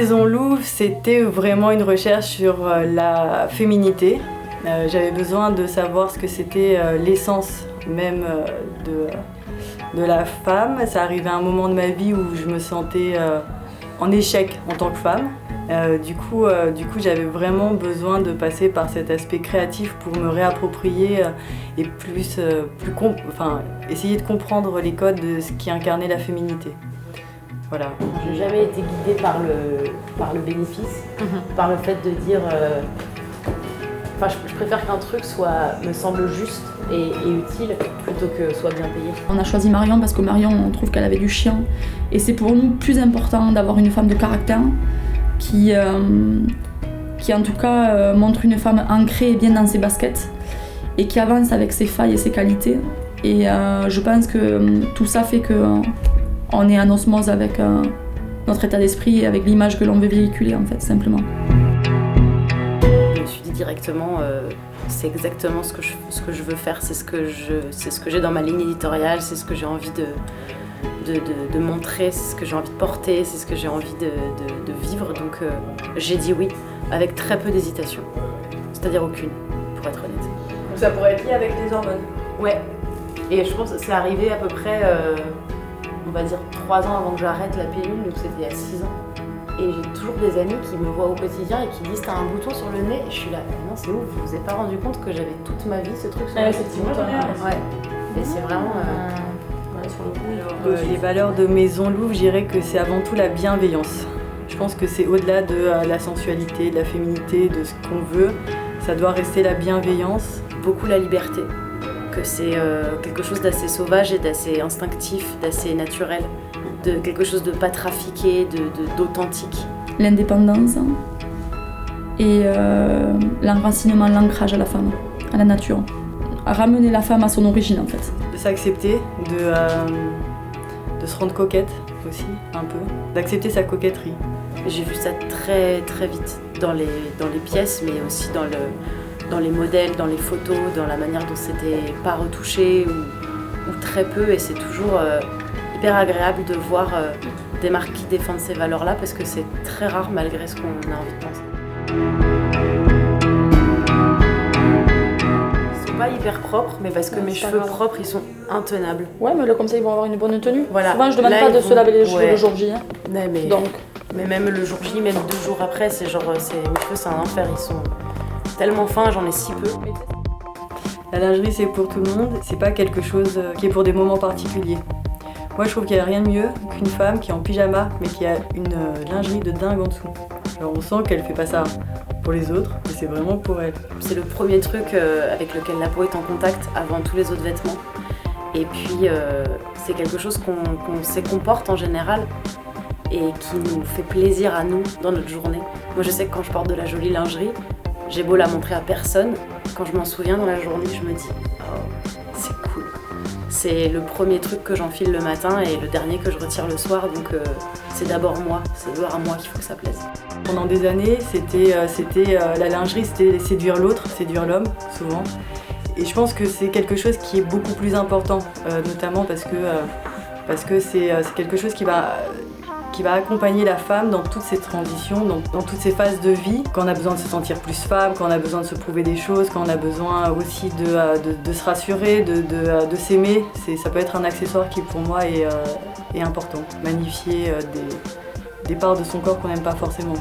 Maison Louvre, c'était vraiment une recherche sur la féminité. J'avais besoin de savoir ce que c'était l'essence même de la femme. Ça arrivait à un moment de ma vie où je me sentais en échec en tant que femme. Du coup, j'avais vraiment besoin de passer par cet aspect créatif pour me réapproprier et essayer de comprendre les codes de ce qui incarnait la féminité. Voilà. Je n'ai jamais été guidée par le bénéfice, par le fait de dire... je préfère qu'un truc me semble juste et utile plutôt que soit bien payé. On a choisi Marion parce que Marion, on trouve qu'elle avait du chien. Et c'est pour nous plus important d'avoir une femme de caractère qui en tout cas montre une femme ancrée et bien dans ses baskets et qui avance avec ses failles et ses qualités. Et je pense que tout ça fait qu'on est en osmose avec notre état d'esprit et avec l'image que l'on veut véhiculer en fait, simplement. Je me suis dit directement, c'est exactement ce que je veux faire, c'est ce que j'ai dans ma ligne éditoriale, c'est ce que j'ai envie de montrer, c'est ce que j'ai envie de porter, c'est ce que j'ai envie de vivre. Donc j'ai dit oui, avec très peu d'hésitation. C'est-à-dire aucune, pour être honnête. Donc ça pourrait être lié avec les hormones? Ouais. Et je pense que c'est arrivé à peu près, on va dire 3 ans avant que j'arrête la pilule, donc c'était il y a 6 ans. Et j'ai toujours des amis qui me voient au quotidien et qui disent t'as un bouton sur le nez. Et je suis là, non c'est ouf, vous vous êtes pas rendu compte que j'avais toute ma vie ce truc sur le nez. Ouais. Et c'est vraiment... sur le coup, les valeurs de Maison Louvre, je dirais que c'est avant tout la bienveillance. Je pense que c'est au-delà de la sensualité, de la féminité, de ce qu'on veut. Ça doit rester la bienveillance. Beaucoup la liberté. Que c'est quelque chose d'assez sauvage et d'assez instinctif, d'assez naturel. De quelque chose de pas trafiqué, d'authentique. L'indépendance et l'enracinement, l'ancrage à la femme, à la nature. À ramener la femme à son origine en fait. De s'accepter, de se rendre coquette aussi, un peu. D'accepter sa coquetterie. J'ai vu ça très très vite dans les pièces, mais aussi dans les modèles, dans les photos, dans la manière dont c'était pas retouché ou très peu. Et c'est toujours hyper agréable de voir des marques qui défendent ces valeurs-là parce que c'est très rare malgré ce qu'on a envie de penser. Ils sont pas hyper propres, mais parce que mes cheveux propres, ils sont intenables. Ouais, mais là comme ça ils vont avoir une bonne tenue. Voilà. Souvent je demande pas de se laver les cheveux le jour J. Ouais, mais même le jour J, même 2 jours après, mes cheveux c'est un enfer, ils sont tellement fins, j'en ai si peu. La lingerie c'est pour tout le monde, c'est pas quelque chose qui est pour des moments particuliers. Moi je trouve qu'il n'y a rien de mieux qu'une femme qui est en pyjama mais qui a une lingerie de dingue en dessous. Alors on sent qu'elle fait pas ça pour les autres, mais c'est vraiment pour elle. C'est le premier truc avec lequel la peau est en contact avant tous les autres vêtements. Et puis c'est quelque chose qu'on sait qu'on porte en général et qui nous fait plaisir à nous dans notre journée. Moi je sais que quand je porte de la jolie lingerie, j'ai beau la montrer à personne, quand je m'en souviens dans la journée, je me dis oh, c'est cool. C'est le premier truc que j'enfile le matin et le dernier que je retire le soir, donc c'est d'abord moi, c'est d'abord à moi qu'il faut que ça plaise. Pendant des années, la lingerie, c'était séduire l'autre, séduire l'homme, souvent. Et je pense que c'est quelque chose qui est beaucoup plus important, notamment parce que c'est quelque chose qui va accompagner la femme dans toutes ses transitions, dans toutes ses phases de vie. Quand on a besoin de se sentir plus femme, quand on a besoin de se prouver des choses, quand on a besoin aussi de se rassurer, de s'aimer, ça peut être un accessoire qui pour moi est important. Magnifier des parts de son corps qu'on n'aime pas forcément.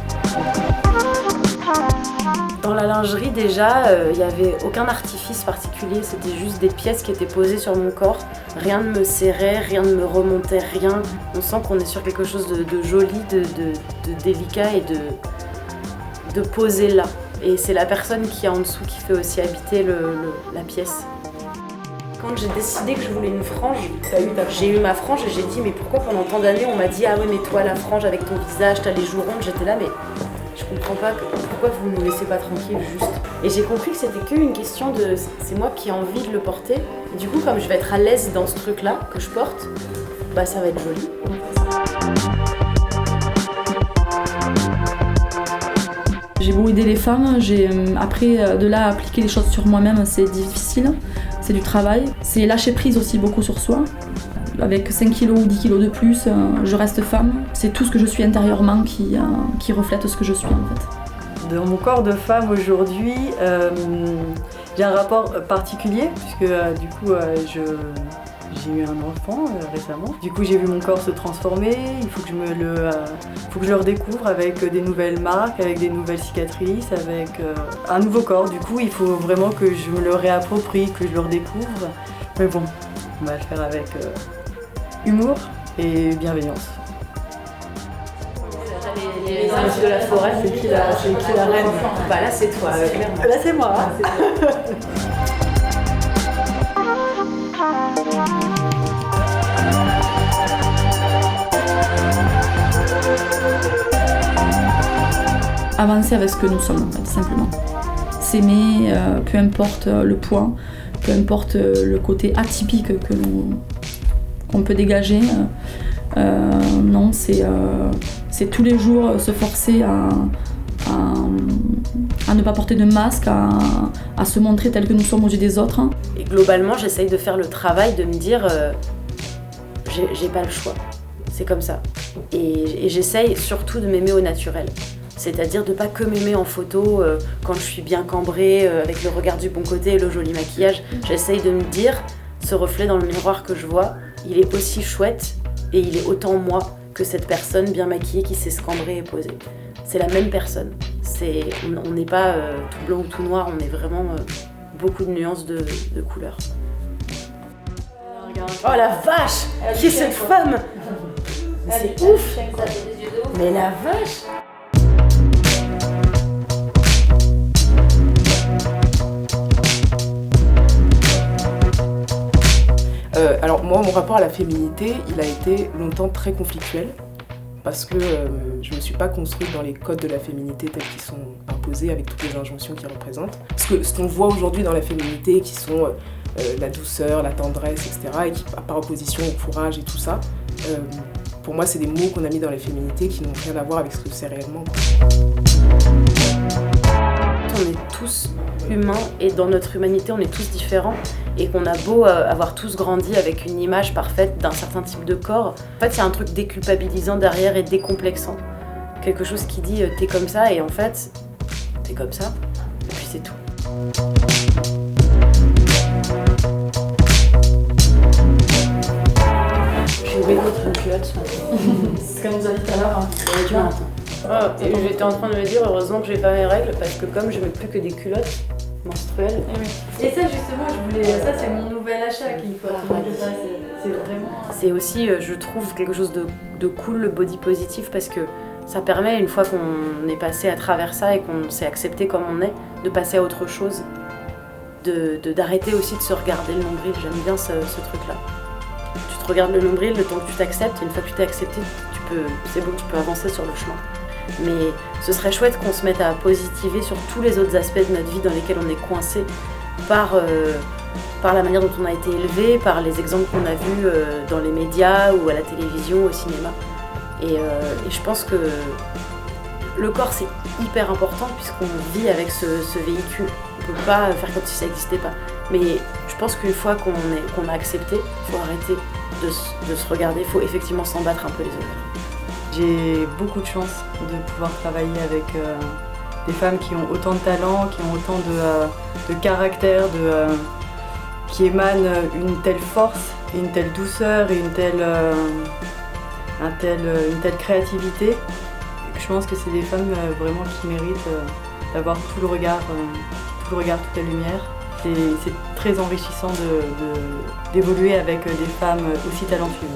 Dans la lingerie déjà, il n'y avait aucun artifice particulier, c'était juste des pièces qui étaient posées sur mon corps. Rien ne me serrait, rien ne me remontait, rien. On sent qu'on est sur quelque chose de joli, de délicat et de posé là. Et c'est la personne qui est en dessous qui fait aussi habiter la pièce. Quand j'ai décidé que je voulais une frange, j'ai eu ma frange et j'ai dit mais pourquoi pendant tant d'années on m'a dit ah ouais mais toi la frange avec ton visage, t'as les joues rondes, j'étais là mais je comprends pas pourquoi vous ne nous laissez pas tranquille juste. Et j'ai compris que c'était qu'une question de c'est moi qui ai envie de le porter. Et du coup comme je vais être à l'aise dans ce truc là que je porte, bah ça va être joli. J'ai beau aider les femmes, après de là appliquer les choses sur moi-même c'est difficile. c'est du travail. C'est lâcher prise aussi beaucoup sur soi. Avec 5 kilos ou 10 kilos de plus, je reste femme. C'est tout ce que je suis intérieurement qui reflète ce que je suis en fait. Dans mon corps de femme aujourd'hui, j'ai un rapport particulier puisque du coup j'ai eu un enfant récemment. Du coup j'ai vu mon corps se transformer, il faut que je le redécouvre avec des nouvelles marques, avec des nouvelles cicatrices, avec un nouveau corps. Du coup il faut vraiment que je me le réapproprie, que je le redécouvre. Mais bon, on va le faire avec humour et bienveillance. Les anges de la forêt, c'est qui la reine? Bah là c'est toi, clairement. Là c'est moi. Avancer avec ce que nous sommes en fait, simplement. S'aimer, peu importe le poids, peu importe le côté atypique qu'on peut dégager. Non, c'est tous les jours se forcer à ne pas porter de masque, à se montrer tel que nous sommes aux yeux des autres. Et globalement, j'essaye de faire le travail de me dire j'ai pas le choix, c'est comme ça. Et j'essaye surtout de m'aimer au naturel. C'est-à-dire de pas que m'aimer en photo quand je suis bien cambrée, avec le regard du bon côté et le joli maquillage. J'essaye de me dire, ce reflet dans le miroir que je vois, il est aussi chouette et il est autant moi que cette personne bien maquillée qui s'est cambrée et posée. C'est la même personne. On n'est pas tout blanc ou tout noir, on est vraiment beaucoup de nuances de couleurs. Oh la vache! Qui est cette femme? C'est ouf! Mais la vache! Alors moi, mon rapport à la féminité, il a été longtemps très conflictuel parce que je ne me suis pas construite dans les codes de la féminité tels qu'ils sont imposés avec toutes les injonctions qu'ils représentent. Parce que ce qu'on voit aujourd'hui dans la féminité, qui sont la douceur, la tendresse, etc., et qui par opposition au courage et tout ça, pour moi, c'est des mots qu'on a mis dans la féminité qui n'ont rien à voir avec ce que c'est réellement. On est tous humains et dans notre humanité, on est tous différents. Et qu'on a beau avoir tous grandi avec une image parfaite d'un certain type de corps, en fait, il y a un truc déculpabilisant derrière et décomplexant. Quelque chose qui dit t'es comme ça et en fait, t'es comme ça, et puis c'est tout. Je vais mettre une culotte ce matin. C'est ce qu'elle nous a dit tout à l'heure. Et j'étais en train de me dire, heureusement que j'ai pas mes règles, parce que comme je mets plus que des culottes menstruelles. Et ça justement, ça c'est mon nouvel achat qu'il faut attendre. C'est vraiment... C'est aussi, je trouve, quelque chose de cool, le body positif, parce que ça permet, une fois qu'on est passé à travers ça et qu'on s'est accepté comme on est, de passer à autre chose, d'arrêter aussi de se regarder le nombril. J'aime bien ce truc-là. Tu te regardes le nombril, le temps que tu t'acceptes, et une fois que tu t'es accepté, c'est bon, tu peux avancer sur le chemin. Mais ce serait chouette qu'on se mette à positiver sur tous les autres aspects de notre vie dans lesquels on est coincé par la manière dont on a été élevé, par les exemples qu'on a vus dans les médias ou à la télévision, au cinéma. Et je pense que le corps c'est hyper important puisqu'on vit avec ce véhicule. On ne peut pas faire comme si ça n'existait pas. Mais je pense qu'une fois qu'on a accepté, il faut arrêter de se regarder, il faut effectivement s'en battre un peu les oreilles. J'ai beaucoup de chance de pouvoir travailler avec des femmes qui ont autant de talent, qui ont autant de caractère, qui émanent une telle force, et une telle douceur et une telle créativité. Je pense que c'est des femmes vraiment qui méritent d'avoir tout le regard, toute la lumière. C'est très enrichissant d'évoluer avec des femmes aussi talentueuses.